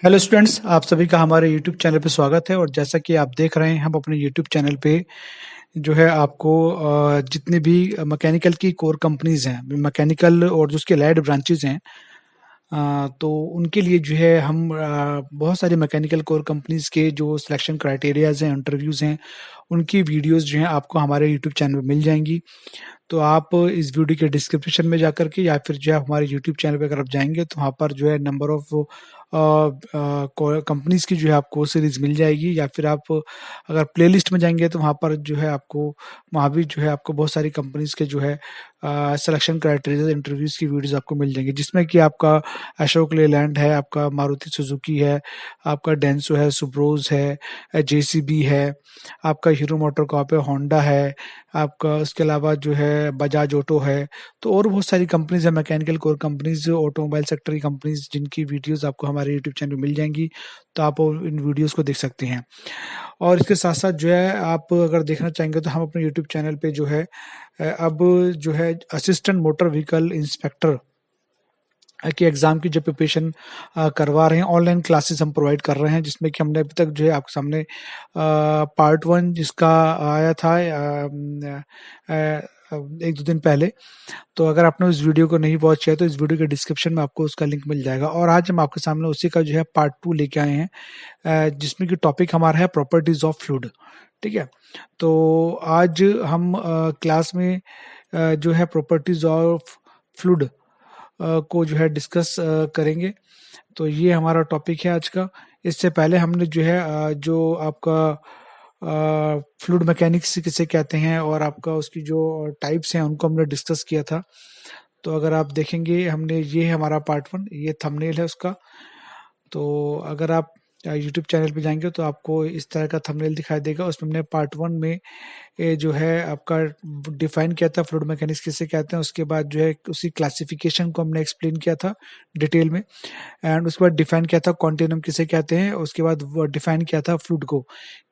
Hello students, आप सभी का हमारे यूट्यूब चैनल पे स्वागत है। और जैसा कि आप देख रहे हैं, हम अपने यूट्यूब चैनल पे जो है आपको जितने भी मैकेनिकल की कोर कंपनीज हैं, मैकेनिकल और जो उसके लैड ब्रांचेज हैं, तो उनके लिए जो है हम बहुत सारी मैकेनिकल कोर कंपनीज के जो सिलेक्शन क्राइटेरियाज हैं, इंटरव्यूज हैं, उनकी वीडियोस जो हैं आपको हमारे यूट्यूब चैनल पे मिल जाएंगी। तो आप इस वीडियो के डिस्क्रिप्शन में जाकर के या फिर जो है हमारे यूट्यूब चैनल पे अगर आप जाएंगे तो वहाँ पर जो है नंबर ऑफ कंपनीज की जो है आपको सीरीज मिल जाएगी। या फिर आप अगर प्लेलिस्ट में जाएंगे तो वहाँ पर जो है आपको वहाँ भी जो है आपको बहुत सारी कंपनीज के जो है सिलेक्शन क्राइटेरिया इंटरव्यूज की वीडियोस आपको मिल जाएंगी, जिसमें कि आपका अशोक लेलैंड है, आपका मारुति सुजुकी है, आपका डेंसो है, सुब्रोज है, जेसीबी है, आपका हीरो मोटर कॉर्प है, होंडा है, आपका उसके अलावा जो है बजाज ऑटो है। तो और बहुत सारी कंपनीज है, mechanical core companies, automobile sector की कंपनीज, जिनकी वीडियोस आपको हमारे यूट्यूब चैनल पे मिल जाएंगी। तो आप इन वीडियोस को देख सकते हैं। और इसके साथ साथ जो है आप अगर देखना चाहेंगे तो हम अपने यूट्यूब चैनल पे जो है अब जो है असिस्टेंट मोटर व्हीकल इंस्पेक्टर कि एग्जाम की जो प्रिपरेशन करवा रहे हैं, ऑनलाइन क्लासेस हम प्रोवाइड कर रहे हैं, जिसमें कि हमने अभी तक जो है आपके सामने पार्ट 1 जिसका आया था एक दो दिन पहले। तो अगर आपने उस वीडियो को नहीं वॉच किया तो इस वीडियो के डिस्क्रिप्शन में आपको उसका लिंक मिल जाएगा। और आज हम आपके सामने उसी का जो है पार्ट 2 लेके आए हैं, जिसमें कि टॉपिक हमारा है प्रॉपर्टीज ऑफ फ्लूइड। ठीक है, तो आज हम क्लास में जो है प्रॉपर्टीज ऑफ फ्लूइड को जो है डिस्कस करेंगे। तो ये हमारा टॉपिक है आज का। इससे पहले हमने जो है जो आपका फ्लूइड मैकेनिक्स किसे कहते हैं और आपका उसकी जो टाइप्स हैं उनको हमने डिस्कस किया था। तो अगर आप देखेंगे, हमने ये है हमारा पार्ट 1, ये थंबनेल है उसका। तो अगर आप यूट्यूब चैनल पे जाएंगे तो आपको इस तरह का थंबनेल दिखाई देगा। उसमें हमने पार्ट 1 में ये जो है आपका डिफाइन किया था फ्लूइड मैकेनिक्स किसे कहते हैं। उसके बाद जो है उसी क्लासिफिकेशन को हमने एक्सप्लेन किया था डिटेल में। एंड उसके बाद डिफाइन किया था कॉन्टिन्यूम किसे कहते हैं। उसके बाद वो डिफाइन किया था फ्लूइड को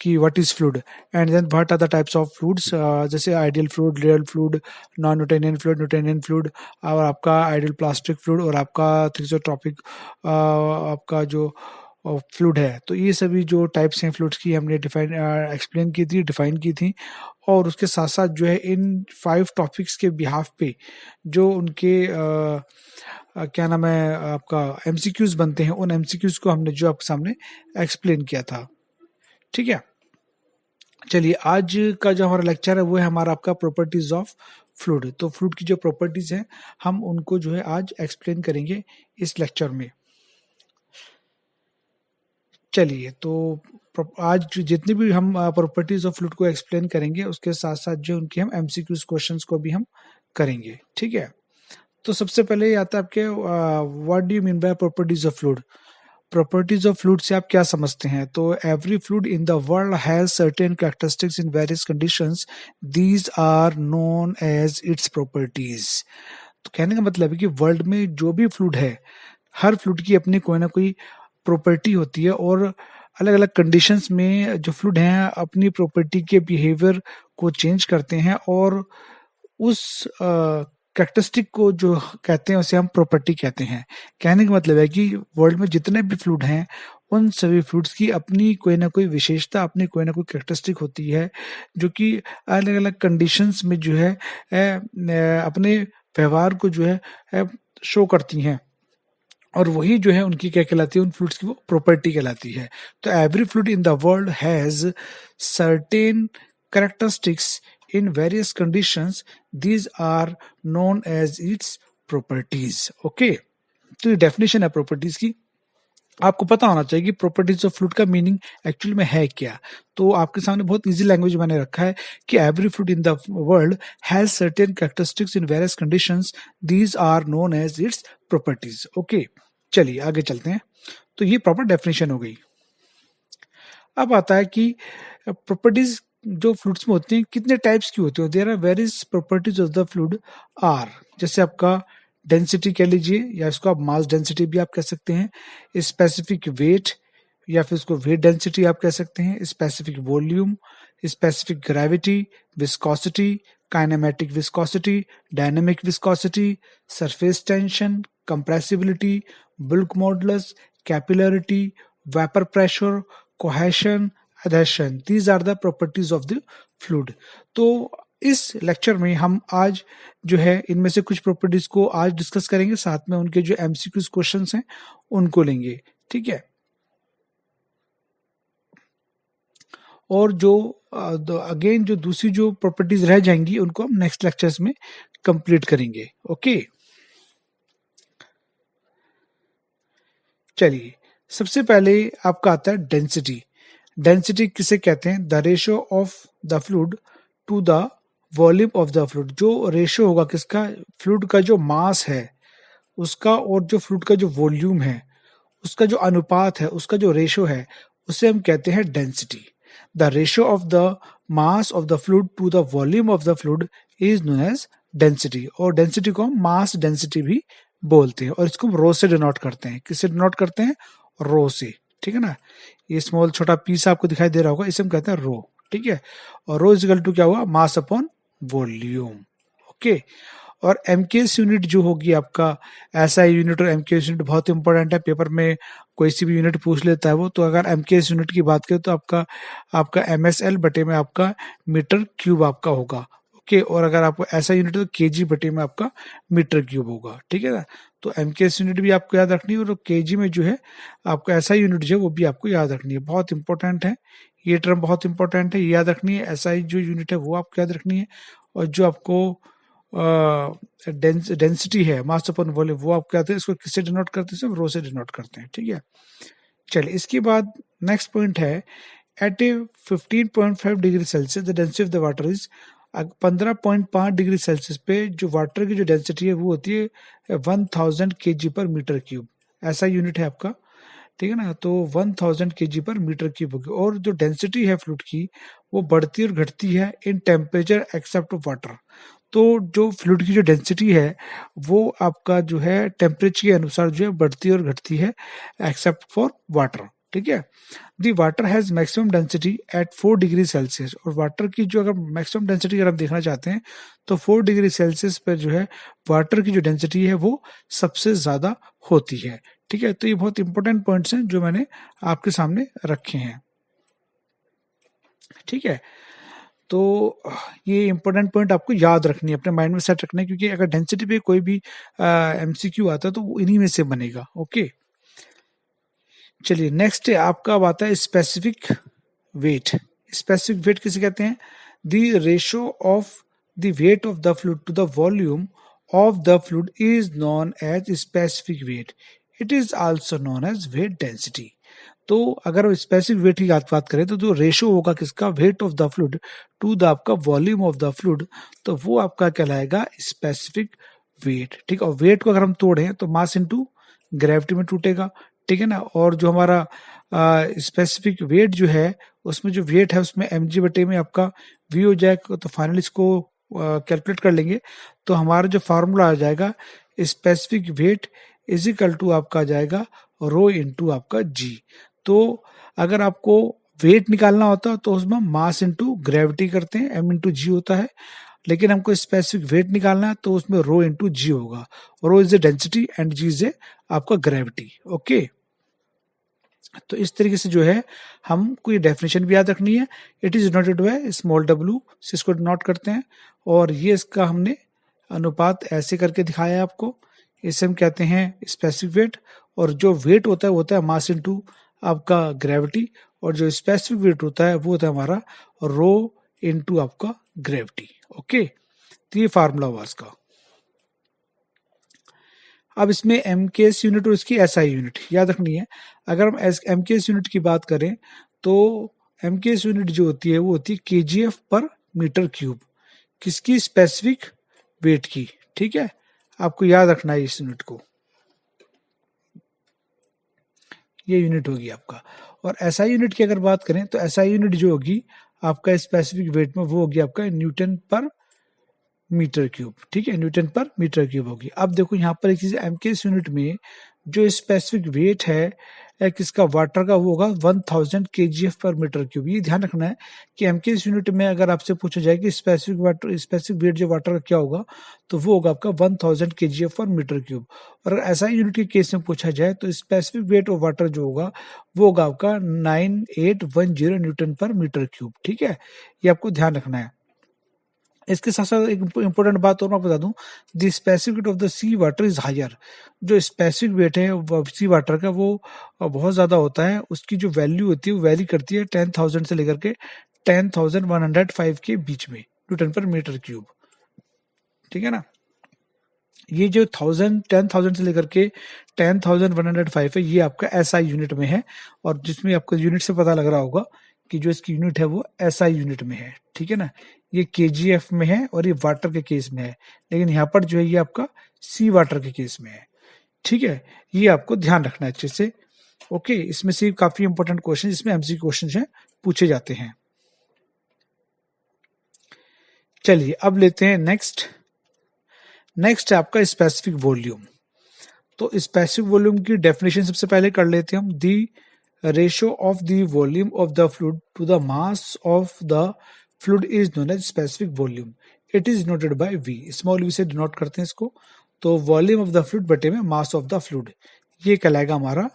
कि what is fluid, and then what are the types of fluids, जैसे ideal fluid, real fluid, non Newtonian fluid, Newtonian fluid, और आपका आइडियल प्लास्टिक फ्लूइड, और आपका थ्रिसोट्रॉपिक आपका जो फ्लूइड है। तो ये सभी जो टाइप्स हैं फ्लूइड्स की हमने डिफाइन एक्सप्लेन की थी, डिफाइन की थी। और उसके साथ साथ जो है इन 5 टॉपिक्स के बिहाफ पे जो उनके क्या नाम है आपका एमसीक्यूज बनते हैं, उन एमसीक्यूज को हमने जो आपके सामने एक्सप्लेन किया था। ठीक है, चलिए आज का जो हमारा लेक्चर है वो है हमारा आपका प्रॉपर्टीज ऑफ फ्लूइड। तो फ्लूइड की जो प्रॉपर्टीज हैं हम उनको जो है आज एक्सप्लेन करेंगे इस लेक्चर में। चलिए, तो आज जितने भी हम प्रॉपर्टीज ऑफ फ्लूइड को एक्सप्लेन करेंगे उसके साथ साथ जो उनके हम एमसीक्यूज क्वेश्चंस को भी हम करेंगे। ठीक है, तो सबसे पहले ये आता है आपके what do you mean by properties of fluid. Properties of fluid से आप क्या समझते हैं? तो every fluid in the world has certain characteristics in various conditions, these are known as its properties. तो कहने का मतलब है कि वर्ल्ड में जो भी फ्लूइड है, हर फ्लूइड की अपनी कोई ना कोई प्रॉपर्टी होती है, और अलग अलग कंडीशंस में जो फ्लूइड हैं अपनी प्रॉपर्टी के बिहेवियर को चेंज करते हैं, और उस कैरेक्टरिस्टिक को जो कहते हैं उसे हम प्रॉपर्टी कहते हैं। कहने का मतलब है कि वर्ल्ड में जितने भी फ्लूइड हैं उन सभी फ्लूइड्स की अपनी कोई ना कोई विशेषता, अपनी कोई ना कोई कैरेक्टरिस्टिक होती है, जो कि अलग अलग कंडीशंस में जो है अपने व्यवहार को जो है शो करती हैं, और वही जो है उनकी क्या कहलाती है, उन फ्लूइड्स की वो प्रॉपर्टी कहलाती है। तो every fluid in the world has certain characteristics in various conditions, these are known as its properties. Okay, तो ये डेफिनेशन है प्रॉपर्टीज की। आपको पता होना चाहिए कि प्रॉपर्टीज ऑफ फ्लूइड का मीनिंग एक्चुअल में है क्या। तो आपके सामने बहुत इजी लैंग्वेज मैंने रखा है कि every fluid in the world has certain characteristics in various conditions, these are known as its properties. Okay, चलिए आगे चलते हैं। तो ये प्रॉपर डेफिनेशन हो गई। अब आता है कि प्रॉपर्टीज जो फ्लूइड्स में होती हैं कितने टाइप्स की होती है। There are various properties of the fluid are, जैसे आपका डेंसिटी कह लीजिए, या इसको आप मास डेंसिटी भी आप कह सकते हैं, स्पेसिफिक वेट, या फिर उसको वेट डेंसिटी आप कह सकते हैं, specific volume, specific gravity, viscosity, kinematic viscosity, dynamic viscosity, surface tension, compressibility, bulk modulus, capillarity, vapour pressure, cohesion, adhesion, these are the properties of the fluid. तो इस लेक्चर में हम आज जो है इनमें से कुछ प्रॉपर्टीज को आज डिस्कस करेंगे, साथ में उनके जो एमसीक्यूज क्वेश्चंस हैं उनको लेंगे, ठीक है। और जो अगेन जो दूसरी जो प्रॉपर्टीज रह जाएंगी उनको हम नेक्स्ट लेक्चर्स में कंप्लीट करेंगे, ओके। चलिए, सबसे पहले आपका आता है डेंसिटी। डेंसिटी किसे कहते हैं? The ratio of the fluid to the volume of the fluid. जो रेशियो होगा किसका? फ्लूइड का जो मास है उसका और जो फ्लूइड का जो वॉल्यूम है उसका जो अनुपात है, उसका जो रेशियो है, उसे हम कहते हैं density. The ratio of the mass of the fluid to the volume of the fluid is known as density. और डेंसिटी को हम मास डेंसिटी भी बोलते हैं और इसको हम रो से डिनोट करते हैं। किससे डिनोट करते हैं? रो से, ठीक है ना। ये स्मॉल छोटा पीस आपको दिखाई दे रहा होगा, इसे हम कहते हैं रो, ठीक है। और रो इज इक्वल टू क्या हुआ? Mass upon volume, okay. और एमकेएस यूनिट जो होगी आपका, एसआई यूनिट और एमकेएस यूनिट बहुत इंपॉर्टेंट है, पेपर में कोई सी भी यूनिट पूछ लेता है वो। तो अगर एमकेएस यूनिट की बात करें तो आपका एमएसएल बटे में आपका मीटर क्यूब आपका होगा, ओके। और अगर आपको एसआई यूनिट तो केजी बटे में आपका मीटर क्यूब होगा, ठीक है ना। तो एमकेएस यूनिट भी आपको याद रखनी है और केजी में जो है आपका एसआई यूनिट जो है वो भी आपको याद रखनी है, बहुत इंपॉर्टेंट है। ये टर्म बहुत इंपॉर्टेंट है, ये याद रखनी है। एसआई जो यूनिट है वो आपको याद रखनी है। और जो आपको डेंसिटी है, मास अपॉन वॉल्यूम, वो आप कहते हैं, इसको किससे डिनोट करते हैं? सिर्फ रो से डिनोट करते हैं, ठीक है। चलिए, इसके बाद नेक्स्ट पॉइंट है, at a 15.5 degree Celsius the density of the water is. 15.5 degree Celsius पे जो वाटर की जो डेंसिटी है वो होती है 1000 kg पर मीटर क्यूब। ऐसा यूनिट है आपका, ठीक है ना। तो 1000 kg पर मीटर क्यूब होगी। और जो डेंसिटी है फ्लूइड की वो बढ़ती और घटती है इन टेम्परेचर एक्सेप्ट वाटर। तो जो फ्लूइड की जो डेंसिटी है वो आपका जो है टेम्परेचर के अनुसार जो है बढ़ती और घटती है एक्सेप्ट फॉर वाटर, ठीक है। The water has maximum density at 4 degree Celsius. और वाटर की जो अगर मैक्सिमम डेंसिटी अगर हम देखना चाहते हैं तो 4 डिग्री सेल्सियस पर जो है वाटर की जो डेंसिटी है वो सबसे ज्यादा होती है, ठीक है। तो ये बहुत इंपॉर्टेंट पॉइंट्स हैं जो मैंने आपके सामने रखे हैं, ठीक है। तो ये इंपॉर्टेंट पॉइंट आपको याद रखनी है, अपने माइंड में सेट रखना है, क्योंकि अगर डेंसिटी पे कोई भी एमसीक्यू आता है तो वो इन्हीं में से बनेगा, ओके। चलिए, नेक्स्ट आपका अब आता है स्पेसिफिक वेट। स्पेसिफिक वेट किसे कहते हैं? The ratio of the weight of the fluid to the volume of the fluid is known as specific weight. It is also known as weight density. तो अगर specific weight की बात करें तो जो रेशियो होगा किसका? Weight of the fluid to the आपका वॉल्यूम ऑफ द फ्लूइड, तो वो आपका कहलाएगा स्पेसिफिक वेट, ठीक है। और वेट को अगर हम तोड़ें तो मास इनटू ग्रेविटी में टूटेगा, ठीक है ना। और जो हमारा स्पेसिफिक वेट जो है उसमें जो वेट है उसमें mg बटे में आपका v हो जाएगा। तो फाइनली इसको कैलकुलेट कर लेंगे तो हमारा जो फार्मूला आ जाएगा specific weight is equal to आपका आ जाएगा रो इंटू आपका g। तो अगर आपको वेट निकालना होता तो उसमें मास इंटू ग्रेविटी करते हैं, m इंटू जी होता है। लेकिन हमको स्पेसिफिक वेट निकालना है तो उसमें रो इंटू जी होगा। Rho is a density and g is a आपका ग्रेविटी, ओके। तो इस तरीके से जो है हमको ये डेफिनेशन भी याद रखनी है। It is denoted by small w से इसको डिनोट करते हैं। और ये इसका हमने अनुपात ऐसे करके दिखाया है आपको, इसे हम कहते हैं स्पेसिफिक वेट। और जो वेट होता है मास इनटू आपका ग्रेविटी। और जो स्पेसिफिक वेट होता है वो होता है हमारा रो इनटू आपका ग्रेविटी, ओके। तो ये फार्मूला हुआ इसका। अब इसमें एमकेएस यूनिट और इसकी एसआई यूनिट याद रखनी है। अगर हम एमकेएस यूनिट की बात करें तो एमकेएस यूनिट जो होती है वो होती है केजीएफ पर मीटर क्यूब, किसकी? स्पेसिफिक वेट की, ठीक है। आपको याद रखना है इस यूनिट को, ये यूनिट होगी आपका। और एसआई यूनिट की अगर बात करें तो एसआई यूनिट जो होगी आपका स्पेसिफिक वेट में वो होगी आपका न्यूटन पर मीटर क्यूब, ठीक है। न्यूटन पर मीटर क्यूब होगी। अब देखो यहाँ पर एक चीज, एमकेएस यूनिट में जो स्पेसिफिक वेट है किसका वाटर का वो होगा 1000 kgf पर मीटर क्यूब। ये ध्यान रखना है कि एमकेएस यूनिट में अगर आपसे पूछा जाए कि स्पेसिफिक वेट जो वाटर का क्या होगा, तो वो होगा आपका 1000 kgf पर मीटर क्यूब। और अगर ऐसा यूनिट के केस में पूछा जाए तो स्पेसिफिक वेट ऑफ वाटर जो होगा वो होगा आपका 9810 न्यूटन पर मीटर क्यूब। ठीक है, ये आपको ध्यान रखना है। इसके साथ साथ एक इम्पोर्टेंट बात और मैं बता दूं, the specific weight of the sea water is higher. जो स्पेसिफिक वेट है सी वाटर का वो बहुत ज्यादा होता है। उसकी जो वैल्यू होती है वो वैरी करती है 10,000 से लेकर के 10,105 के बीच में न्यूटन पर मीटर क्यूब। ठीक है ना, ये जो 10,000 से लेकर के 10,105 है, ये आपका एसआई यूनिट में है। और जिसमें आपको यूनिट से पता लग रहा होगा कि जो इसकी यूनिट है वो एसआई यूनिट में है। ठीक है ना, ये केजीएफ में है और ये वाटर के केस में है, लेकिन यहाँ पर जो है ये आपका सी वाटर के केस में है। ठीक है, ये आपको ध्यान रखना है अच्छे से। ओके, इसमें से काफी इंपॉर्टेंट क्वेश्चन, इसमें एमसी क्वेश्चन है, पूछे जाते हैं। चलिए अब लेते हैं नेक्स्ट है आपका स्पेसिफिक वॉल्यूम। तो स्पेसिफिक वॉल्यूम की डेफिनेशन सबसे पहले कर लेते हैं हम। The ratio of the volume of the fluid to the mass of the fluid is known as specific volume. It is noted by V, small V से denote करते हैं इसको। तो वॉल्यूम ऑफ द फ्लूइड बटे में mass of the fluid, ये कहलाएगा हमारा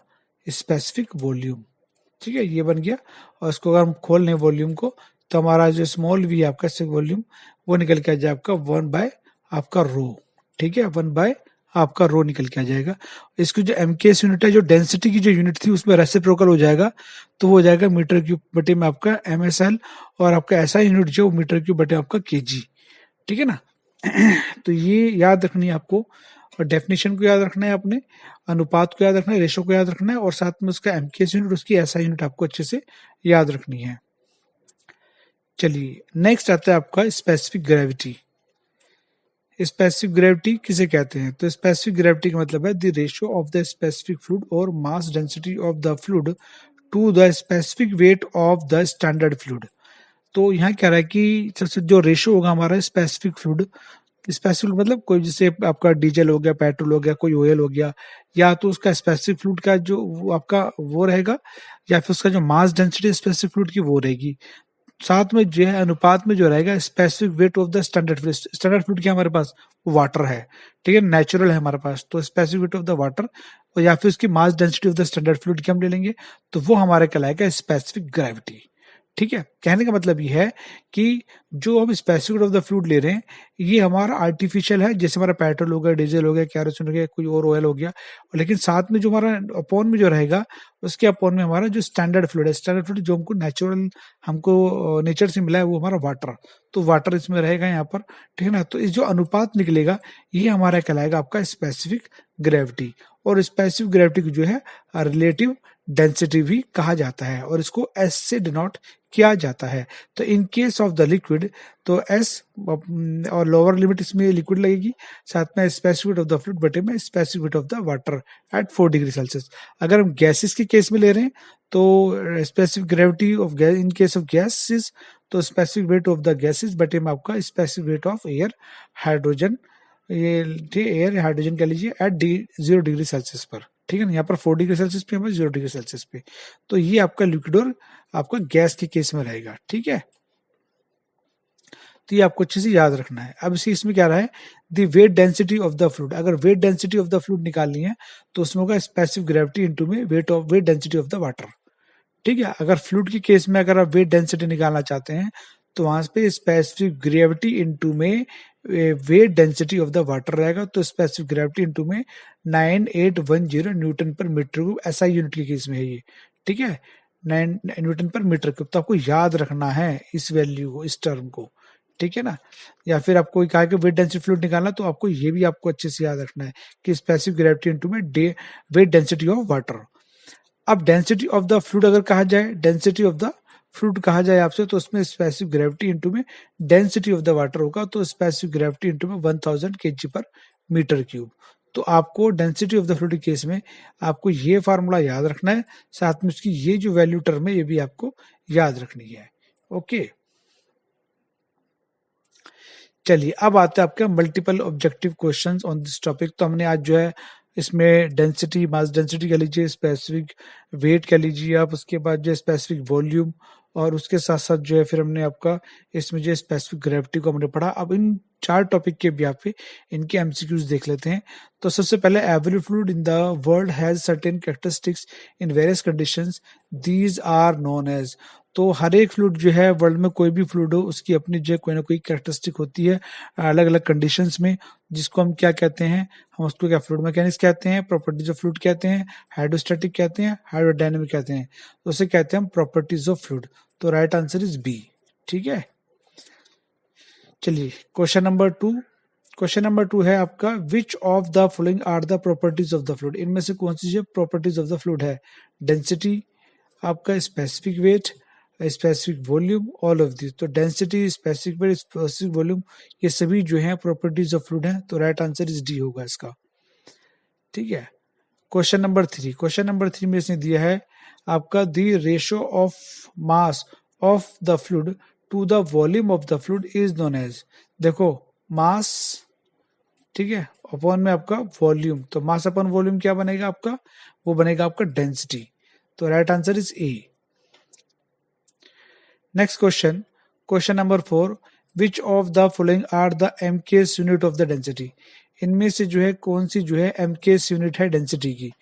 स्पेसिफिक वॉल्यूम। ठीक है, ये बन गया। और इसको अगर हम खोल लें वॉल्यूम को, तो हमारा जो स्मॉल वी आपका वॉल्यूम वो निकल के आ जाए आपका 1 बाय आपका रो। ठीक है, 1 बाय आपका रो निकल के आ जाएगा। इसकी जो एमकेएस यूनिट है, जो डेंसिटी की जो यूनिट थी उसमें रेसिप्रोकल हो जाएगा, तो वो हो जाएगा मीटर क्यूब बटे में आपका एमएसएल। और आपका ऐसा यूनिट जो मीटर क्यूब बटे आपका केजी। ठीक है ना। तो ये याद रखनी है आपको, और डेफिनेशन को याद रखना है अपने, अनुपात को याद रखना है, रेशो को याद रखना है, और साथ में उसका एमकेएस यूनिट, उसकी एसआई यूनिट आपको अच्छे से याद रखनी है। चलिए नेक्स्ट आता है आपका स्पेसिफिक ग्रेविटी। स्पेसिफिक ग्रेविटी किसे कहते हैं? तो स्पेसिफिक ग्रेविटी का मतलब है the ratio of the specific fluid और mass density of the fluid to the specific weight of the standard fluid. तो यहाँ कह रहा है कि सबसे जो रेशियो होगा हमारा स्पेसिफिक फ्लूइड, स्पेसिफिक मतलब कोई जैसे आपका डीजल हो गया, पेट्रोल हो गया, कोई ऑयल हो गया, या तो उसका स्पेसिफिक फ्लूइड का जो वो आपका वो रहेगा, या फिर उसका जो मास डेंसिटी स्पेसिफिक फ्लूइड की वो रहेगी। साथ में जो है अनुपात में जो रहेगा specific weight of the standard fluid. Standard fluid क्या हमारे पास वाटर है, ठीक है, नेचुरल है हमारे पास, तो specific weight of the water, और या फिर उसकी मास density of the standard fluid की हम ले लेंगे, तो वो हमारे कहलाएगा स्पेसिफिक ग्रेविटी। ठीक है, कहने का मतलब ये है कि जो हम स्पेसिफिक ऑफ द फ्लूइड ले रहे हैं ये हमारा आर्टिफिशियल है, जैसे हमारा पेट्रोल हो गया, डीजल हो गया, कैरोसिन हो गया, कोई और ऑयल हो गया, लेकिन साथ में जो हमारा अपोन में जो रहेगा उसके अपोन में हमारा जो स्टैंडर्ड फ्लूइड है, स्टैंडर्ड फ्लूइड जो हमको नेचुरल, हमको नेचर से मिला है, वो हमारा वाटर, तो वाटर इसमें रहेगा यहाँ पर। ठीक है ना, तो इस जो अनुपात निकलेगा ये हमारा कहलाएगा आपका स्पेसिफिक ग्रेविटी। और स्पेसिफिक ग्रेविटी को जो है रिलेटिव डेंसिटी भी कहा जाता है, और इसको एस से डिनोट किया जाता है। तो इन केस ऑफ द लिक्विड, तो एस और लोअर लिमिट इसमें लिक्विड लगेगी, साथ में स्पेसिफिक ऑफ द फ्लूइड बटे में specific of the water at 4 degree Celsius. अगर हम गैसेस के केस में ले रहे हैं तो specific gravity of gas in case of gases, तो specific weight of the gases बटे में आपका specific weight of air hydrogen, ये एयर हाइड्रोजन कह लीजिए एट 0 डिग्री सेल्सियस पर। ठीक है ना, यहाँ पर 4 डिग्री सेल्सियस पे, हमारे 0 डिग्री सेल्सियस पे। तो ये आपका लिक्विड और आपका गैस के केस में रहेगा। ठीक है, तो ये आपको अच्छे से याद रखना है। अब इसी इसमें क्या रहा है, the weight density of the fluid. अगर weight density of the fluid निकालनी है तो उसमें होगा स्पेसिफिक ग्रेविटी इनटू में weight density of the water. ठीक है, अगर फ्लूइड के केस में अगर आप वेट डेंसिटी निकालना चाहते हैं तो वहां पे स्पेसिफिक ग्रेविटी इनटू में weight density of the water रहेगा, तो स्पेसिफिक ग्रेविटी इनटू में 9810 न्यूटन पर मीटर क्यूब, एसआई यूनिट के केस में है ये। ठीक है, 9 न्यूटन पर मीटर क्यूब। तो आपको याद रखना है इस वैल्यू को, इस टर्म को। ठीक है ना, या फिर आपको कहा कि वेट डेंसिटी फ्लूइड निकालना, तो आपको ये भी आपको अच्छे से याद रखना है कि स्पेसिफिक ग्रेविटी इनटू में वेट डेंसिटी ऑफ वाटर। अब डेंसिटी ऑफ द फ्लूइड अगर कहा जाए, डेंसिटी ऑफ द फ्लूइड कहा जाए आपसे, तो उसमें स्पेसिफिक ग्रेविटी इनटू में डेंसिटी ऑफ द वाटर होगा, तो स्पेसिफिक ग्रेविटी इनटू में 1000 kg पर मीटर क्यूब। तो आपको density of the fluid case में आपको ये फार्मूला याद रखना है, साथ में उसकी ये जो वैल्यू टर्म है ये भी आपको याद रखनी है। ओके, चलिए अब आते हैं आपके multiple objective questions on this topic. तो हमने आज जो है इसमें डेंसिटी, मास डेंसिटी कह लीजिए, स्पेसिफिक वेट कह लीजिए आप, उसके बाद जो स्पेसिफिक वॉल्यूम, और उसके साथ साथ जो है फिर हमने आपका इसमें जो स्पेसिफिक ग्रेविटी को हमने पढ़ा। अब इन 4 टॉपिक के भी पे इनके एमसीक्यूज देख लेते हैं। तो सबसे पहले, every fluid in the world has certain characteristics in various conditions, these are known as. तो हर एक फ्लूइड जो है वर्ल्ड में, कोई भी फ्लूइड हो, उसकी अपनी जो है कोई ना कोई कैरेक्टरिस्टिक होती है अलग अलग कंडीशंस में, जिसको हम क्या कहते हैं, हम उसको क्या फ्लूइड मैकेनिक्स कहते हैं, प्रॉपर्टीज ऑफ फ्लूइड कहते हैं, हाइड्रोस्टैटिक कहते हैं, हाइड्रोडायनेमिक कहते हैं। तो उसे कहते हैं हम प्रॉपर्टीज ऑफ फ्लूइड। तो राइट आंसर इज बी। ठीक है, चलिए क्वेश्चन नंबर 2। क्वेश्चन नंबर 2 है आपका, which of the following are the properties of the fluid. इनमें से कौन सी जो प्रॉपर्टीज ऑफ द फ्लूइड है? डेंसिटी, आपका specific weight, specific volume, all of this. तो density, specific weight, specific volume, ये सभी जो है प्रॉपर्टीज ऑफ फ्लूइड हैं। तो राइट आंसर इज डी होगा इसका। ठीक है, क्वेश्चन नंबर 3। क्वेश्चन नंबर 3 में इसने दिया है आपका, the ratio of mass of the fluid to the volume of the fluid is known as. देखो, मास, ठीक है, अपॉन में आपका वॉल्यूम, तो मास अपॉन वॉल्यूम क्या बनेगा आपका? वो बनेगा आपका डेंसिटी। तो right answer is A. Next question, question number 4, which of the following are the MKS unit of the density. इनमें से जो है कौन सी जो है एमकेएस यूनिट है डेंसिटी की?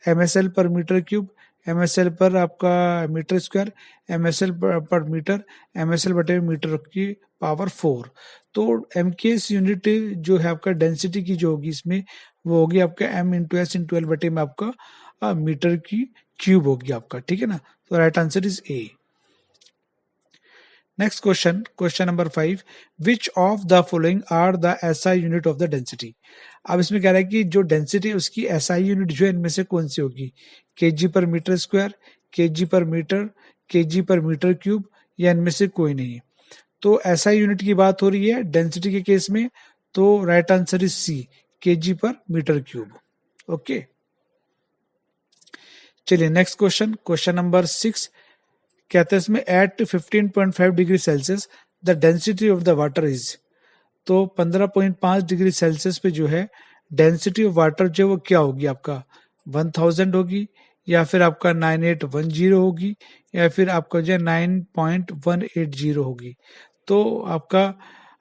एमएसएल पर मीटर क्यूब, एमएसएल पर आपका मीटर स्क्वायर, एमएसएल पर मीटर, एमएसएल बटे मीटर की पावर 4। तो एमकेएस यूनिट जो है आपका डेंसिटी की जो होगी इसमें, वो होगी आपका M into S into L बटे में आपका मीटर की क्यूब होगी आपका। ठीक है ना, तो right answer is A. Next question, question number 5, which of the following are the SI unit of the density. अब इसमें कह रहा है कि जो डेंसिटी उसकी एसआई यूनिट जो है इनमें से कौन सी होगी? केजी पर मीटर स्क्वायर, केजी पर मीटर, केजी पर मीटर क्यूब, या इनमें से कोई नहीं। तो एसआई यूनिट की बात हो रही है डेंसिटी के केस में, तो right answer is C, KG पर मीटर क्यूब। ओके, चलिए नेक्स्ट क्वेश्चन, क्वेश्चन नंबर 6 कहते हैं इसमें, at 15.5 degree Celsius the density of the water is. तो 15.5 डिग्री सेल्सियस पे जो है डेंसिटी ऑफ वाटर जो है वो क्या होगी आपका? 1000 होगी, या फिर आपका 9810 होगी, या फिर आपका जो है 9.180 होगी। तो आपका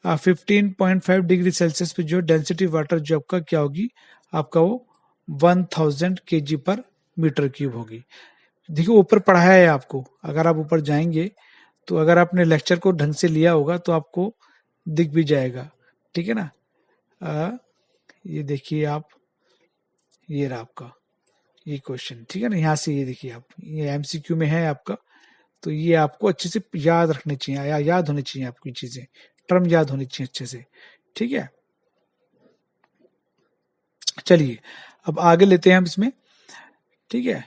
15.5 डिग्री सेल्सियस पे जो डेंसिटी वाटर जो आपका क्या होगी? आपका वो 1000 केजी पर मीटर क्यूब होगी। देखिए ऊपर पढ़ाया है आपको, अगर आप ऊपर जाएंगे तो अगर आपने लेक्चर को ढंग से लिया होगा तो आपको दिख भी जाएगा। ठीक है ना, ये देखिए आप, ये रहा आपका ये क्वेश्चन। ठीक है ना, यहाँ से ये देखिए आप, ये एमसीक्यू में है आपका। तो ये आपको अच्छे से याद रखने चाहिए, या याद होनी चाहिए आपकी चीजें, टर्म याद होनी चाहिए अच्छे से। ठीक है, चलिए अब आगे लेते हैं हम इसमें। ठीक है,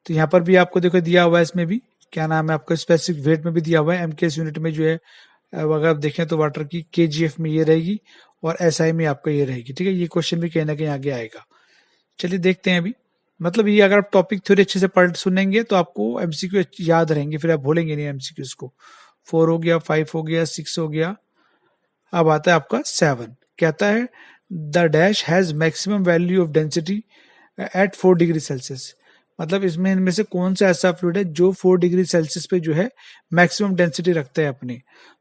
तो यहाँ पर भी आपको देखो दिया हुआ है, इसमें भी क्या नाम है आपका, स्पेसिफिक वेट में भी दिया हुआ है। एमकेएस यूनिट में जो है अगर आप देखें तो वाटर की केजीएफ में ये रहेगी, और एसआई में आपका ये रहेगी। ठीक है, ये क्वेश्चन भी कहीं ना कहीं आगे आएगा। चलिए देखते हैं अभी, मतलब ये अगर आप टॉपिक थोड़ी अच्छे से पढ़ सुनेंगे तो आपको एमसीक्यू याद रहेंगे, फिर आप भूलेंगे नहीं एमसीक्यूज को। 4 हो गया, 5 हो गया, 6 हो गया। अब आता है आपका 7, कहता है the dash has maximum value of density at 4 degree Celsius. मतलब इसमें इनमें से कौन सा ऐसा फ्लूइड है जो 4 डिग्री सेल्सियस पे जो है मैक्सिमम डेंसिटी रखता है अपनी?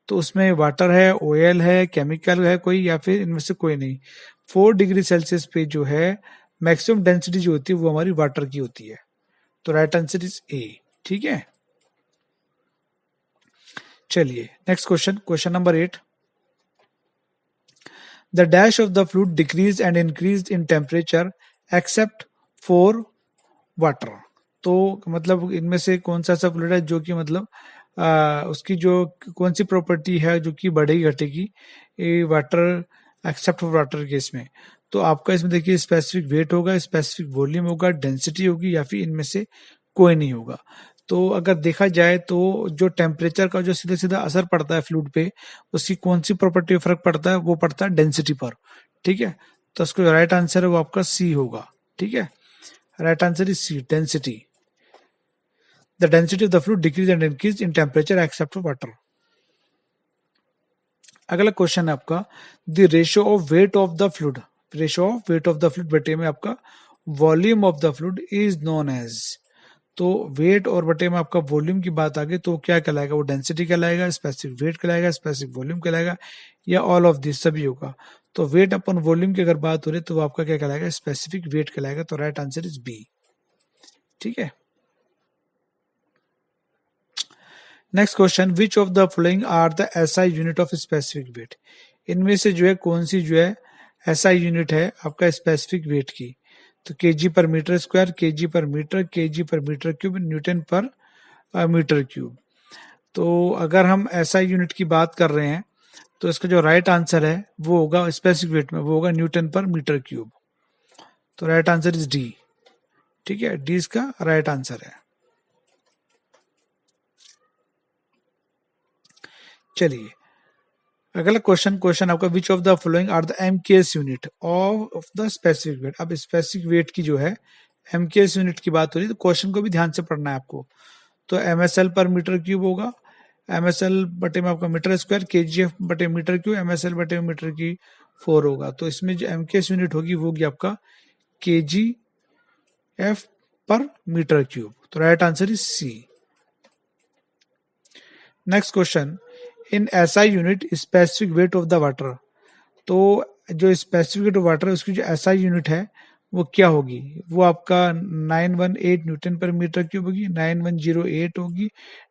तो उसमें वाटर है, ऑयल है, केमिकल है कोई, या फिर इनमें से कोई नहीं। 4 डिग्री सेल्सियस पे जो है मैक्सिमम डेंसिटी जो होती है वो हमारी वाटर की होती है। तो राइट आंसर इज ए। ठीक है, चलिए next question, question number 8, the dash of the fluid decrease and increase in temperature except for water. तो मतलब इनमें से कौन सा ऐसा फ्लूइड है जो कि मतलब उसकी जो कौन सी प्रॉपर्टी है जो कि बढ़ेगी घटेगी water, except for water case में? तो आपका इसमें देखिए स्पेसिफिक वेट होगा, स्पेसिफिक वॉल्यूम होगा, डेंसिटी होगी, या फिर इनमें से कोई नहीं होगा। तो अगर देखा जाए तो जो टेम्परेचर का जो सीधा सीधा असर पड़ता है फ्लूइड पे, उसकी कौन सी प्रॉपर्टी फर्क पड़ता है? वो पड़ता है डेंसिटी पर। ठीक है, तो उसको राइट आंसर है वो आपका सी होगा। ठीक है, right answer is C, density. The density of the fluid decrease and increase in temperature except for water. अगला क्वेश्चन है आपका, the ratio of weight of the fluid ratio of weight of the fluid बटे में आपका volume of the fluid is known as. तो weight और बटे में आपका वॉल्यूम की बात आ गई तो क्या कहलाएगा, वो डेंसिटी कहलाएगा, स्पेसिफिक वेट कहलाएगा, स्पेसिफिक वॉल्यूम कहलाएगा, या ऑल ऑफ दिस सभी होगा। तो वेट अपन वॉल्यूम की अगर बात हो रही है तो वो आपका क्या कहलाएगा, स्पेसिफिक वेट कहलाएगा। तो राइट आंसर इज बी। ठीक है, next question, which of the following are the SI unit of specific weight. इनमें से जो है कौन सी जो है एसआई यूनिट है आपका स्पेसिफिक वेट की। तो केजी पर मीटर स्क्वायर, केजी पर मीटर, केजी पर मीटर क्यूब, न्यूटन पर मीटर क्यूब। तो अगर हम एसआई यूनिट की बात कर रहे हैं तो इसका जो राइट आंसर है वो होगा स्पेसिफिक वेट में, वो होगा न्यूटन पर मीटर क्यूब। तो राइट आंसर इज डी। ठीक है, डी इसका राइट आंसर है। चलिए अगला क्वेश्चन आपका, which of the following are the MKS unit of the specific weight. अब स्पेसिफिक वेट की जो है एमकेएस यूनिट की बात हो रही है तो क्वेश्चन को भी ध्यान से पढ़ना है आपको। तो एमएसएल पर मीटर क्यूब होगा, एमएसएल बटे में आपका मीटर स्क्वायर, केजीएफ बटे मीटर क्यूब, एमएसएल बटे मीटर की 4 होगा। तो इसमें जो एमकेएस यूनिट होगी वो होगी आपका केजीएफ पर मीटर क्यूब। तो right answer is C. Next question, in SI unit specific weight of the water. तो जो स्पेसिफिक वेट ऑफ वाटर है उसकी जो एसआई यूनिट है वो क्या होगी, वो आपका 918 न्यूटन पर मीटर क्यूब होगी, 9108 होगी,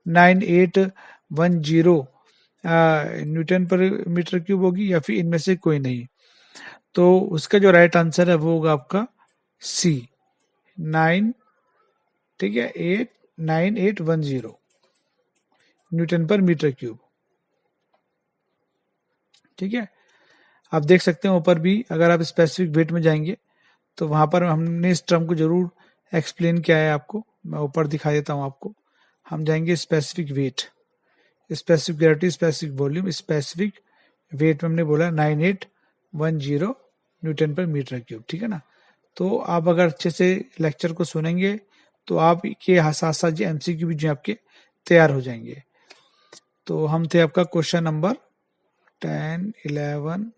9810 न्यूटन पर मीटर क्यूब होगी, या फिर इनमें से कोई नहीं। तो उसका जो राइट आंसर है वो होगा आपका सी 9, ठीक है, 9810 न्यूटन पर मीटर क्यूब। ठीक है, आप देख सकते हैं ऊपर भी अगर आप स्पेसिफिक वेट में जाएंगे तो वहां पर हमने इस टर्म को जरूर एक्सप्लेन किया है आपको। मैं ऊपर दिखा देता हूं आपको। हम जाएंगे specific weight, specific gravity, specific volume, specific weight में हमने बोला 9810 न्यूटन पर मीटर क्यूब। ठीक है ना। तो आप अगर अच्छे से लेक्चर को सुनेंगे तो आप के साथ साथ जो एमसीक्यू भी जो आपके तैयार हो जाएंगे। तो हम थे आपका क्वेश्चन नंबर 10, 11,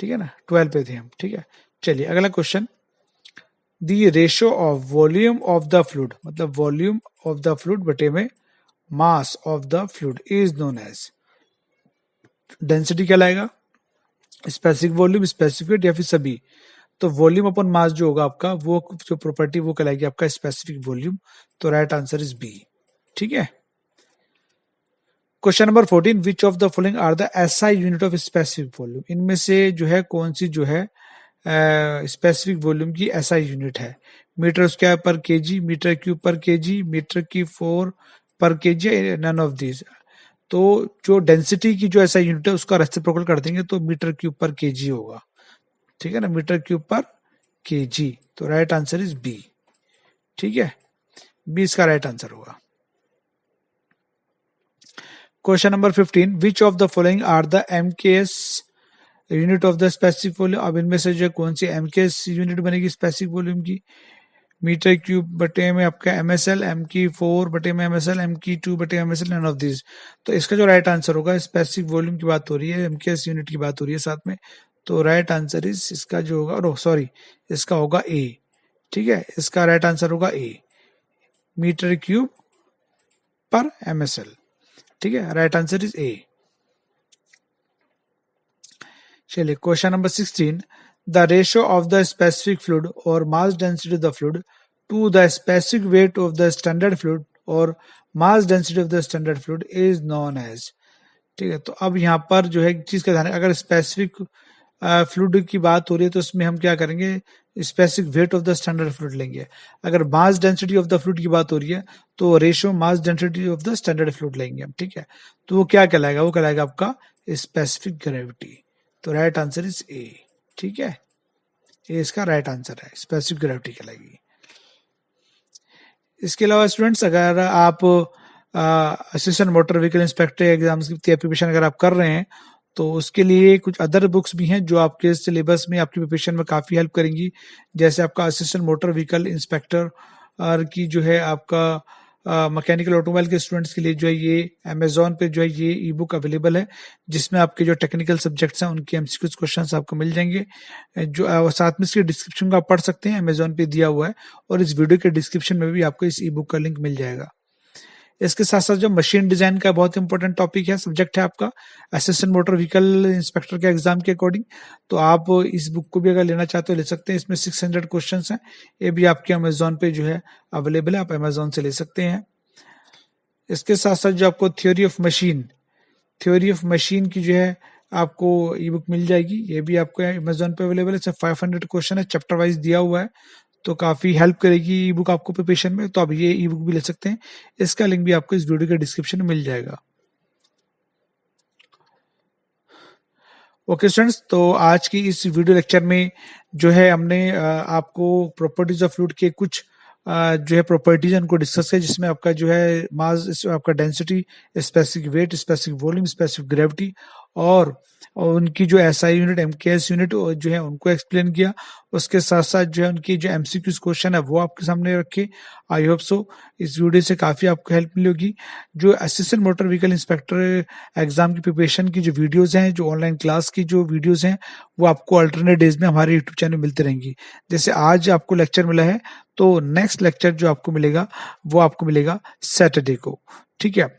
ठीक है ना, 12 पे थे हम। ठीक है, चलिए अगला question, the ratio of volume of the fluid, मतलब वॉल्यूम ऑफ द फ्लूइड बटे में mass of the fluid is known as. Density क्या लाएगा, स्पेसिफिक वॉल्यूम, स्पेसिफिक वेट, या फिर सभी। तो वॉल्यूम अपन मास जो होगा आपका, वो जो प्रॉपर्टी वो कहलाएगी आपका स्पेसिफिक वॉल्यूम। तो राइट आंसर इज बी। ठीक है, question number 14, which of the following are the SI unit of specific volume. इनमें से जो है कौन सी जो है स्पेसिफिक वॉल्यूम की एसआई यूनिट है। मीटर स्क्वायर पर केजी, मीटर क्यूब पर केजी, मीटर की 4 पर केजी, नन ऑफ दिस। तो जो डेंसिटी की जो एसआई यूनिट है उसका रेसिप्रोकल कर देंगे तो मीटर क्यूब पर केजी होगा। ठीक है ना, मीटर क्यूब पर केजी। तो राइट आंसर इज बी। ठीक है, बी इसका राइट आंसर होगा। Question number 15, which of the following are the MKS unit of the specific volume. अब इनमें से जो कौन सी एमकेएस यूनिट बनेगी स्पेसिफिक वॉल्यूम की। मीटर क्यूब बटे में आपका एमएसएल, एम की 4 बटे में एमएसएल, एम की 2 बटे एमएसएल, नन ऑफ दिस। तो इसका जो राइट आंसर होगा, स्पेसिफिक वॉल्यूम की बात हो रही है, एमकेएस यूनिट की बात हो रही है साथ में। तो राइट आंसर इज इसका जो होगा, सॉरी, इसका होगा ए। ठीक है, इसका राइट आंसर होगा ए, मीटर क्यूब पर एमएसएल। ठीक है, राइट आंसर इज ए। चलिए question number 16, the ratio of the specific fluid और mass density of the fluid to the specific weight of the standard fluid और mass density of the standard fluid is known as. ठीक है, तो अब यहाँ पर जो है चीज का ध्यान है, अगर स्पेसिफिक फ्लूइड की बात हो रही है तो उसमें हम क्या करेंगे, specific weight of the standard fluid लेंगे। अगर मास डेंसिटी ऑफ द फ्लूइड की बात हो रही है तो ratio mass density of the standard fluid लेंगे हम। ठीक है, तो वो क्या कहलाएगा, वो कहलाएगा आपका स्पेसिफिक ग्रेविटी। तो राइट आंसर इज ए। ठीक है, ए इसका राइट आंसर है, स्पेसिफिक ग्रेविटी कहलाएगी। इसके अलावा स्टूडेंट्स, अगर आप assistant motor vehicle inspector exams की प्रिपरेशन अगर आप कर रहे हैं तो उसके लिए कुछ अदर बुक्स भी हैं जो आपके सिलेबस में आपकी प्रिपरेशन में काफ़ी हेल्प करेंगी। जैसे आपका असिस्टेंट मोटर व्हीकल इंस्पेक्टर की जो है आपका मैकेनिकल ऑटोमोबाइल के स्टूडेंट्स के लिए जो है ये अमेजोन पे जो है ये ई बुक अवेलेबल है, जिसमें आपके जो टेक्निकल सब्जेक्ट्स हैं उनके एमसीक्यूज क्वेश्चंस आपको मिल जाएंगे। जो साथ में इसके डिस्क्रिप्शन को आप पढ़ सकते हैं, अमेजोन पे दिया हुआ है, और इस वीडियो के डिस्क्रिप्शन में भी आपको इस ई बुक का लिंक मिल जाएगा। इसके साथ साथ जो मशीन डिजाइन का बहुत इंपॉर्टेंट टॉपिक है, सब्जेक्ट है आपका असिस्टेंट मोटर व्हीकल इंस्पेक्टर के एग्जाम के अकॉर्डिंग, तो आप इस बुक को भी अगर लेना चाहते हो ले सकते हैं। इसमें 600 क्वेश्चंस हैं, ये भी आपके अमेजोन पे जो है अवेलेबल है, आप अमेजोन से ले सकते हैं। इसके साथ साथ जो आपको थ्योरी ऑफ मशीन की जो है आपको ई बुक मिल जाएगी, ये भी आपको अमेजोन पे अवेलेबल है। 500 क्वेश्चन है, चैप्टर वाइज दिया हुआ है, तो काफी हेल्प करेगी ई बुक आपको प्रिपरेशन में, तो आप ये ई बुक भी ले सकते हैं। इसका लिंक भी आपको इस वीडियो के डिस्क्रिप्शन में मिल जाएगा। ओके स्टूडेंट्स, तो आज की इस वीडियो लेक्चर में जो है हमने आपको प्रॉपर्टीज ऑफ फ्लूइड के कुछ जो है प्रॉपर्टीज उनको डिस्कस किया, जिसमें आपका जो है मास, आपका density, specific weight, specific volume, specific gravity, और उनकी जो एसआई यूनिट, एमकेएस यूनिट जो है उनको एक्सप्लेन किया। उसके साथ साथ जो है उनकी जो एमसीक्यूज क्वेश्चन है वो आपके सामने रखे। आई होप सो इस वीडियो से काफी आपको हेल्प मिली होगी। जो assistant motor vehicle inspector exam की प्रिपरेशन की जो वीडियोस हैं, जो ऑनलाइन क्लास की जो वीडियोस हैं, वो आपको अल्टरनेट डेज में हमारे यूट्यूब चैनल में मिलती रहेंगी। जैसे आज आपको लेक्चर मिला है, तो नेक्स्ट लेक्चर जो आपको मिलेगा वो आपको मिलेगा सैटरडे को, ठीक है।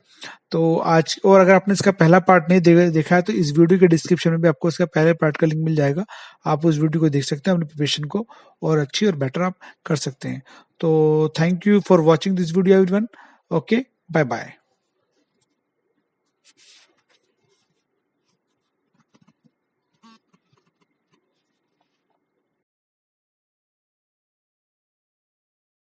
तो आज, और अगर आपने इसका पहला पार्ट नहीं देखा है तो इस वीडियो के डिस्क्रिप्शन में भी आपको इसका पहले पार्ट का लिंक मिल जाएगा, आप उस वीडियो को देख सकते हैं, अपनी प्रिपरेशन को और अच्छी और बेटर आप कर सकते हैं। तो thank you for watching this video everyone. Okay, bye bye.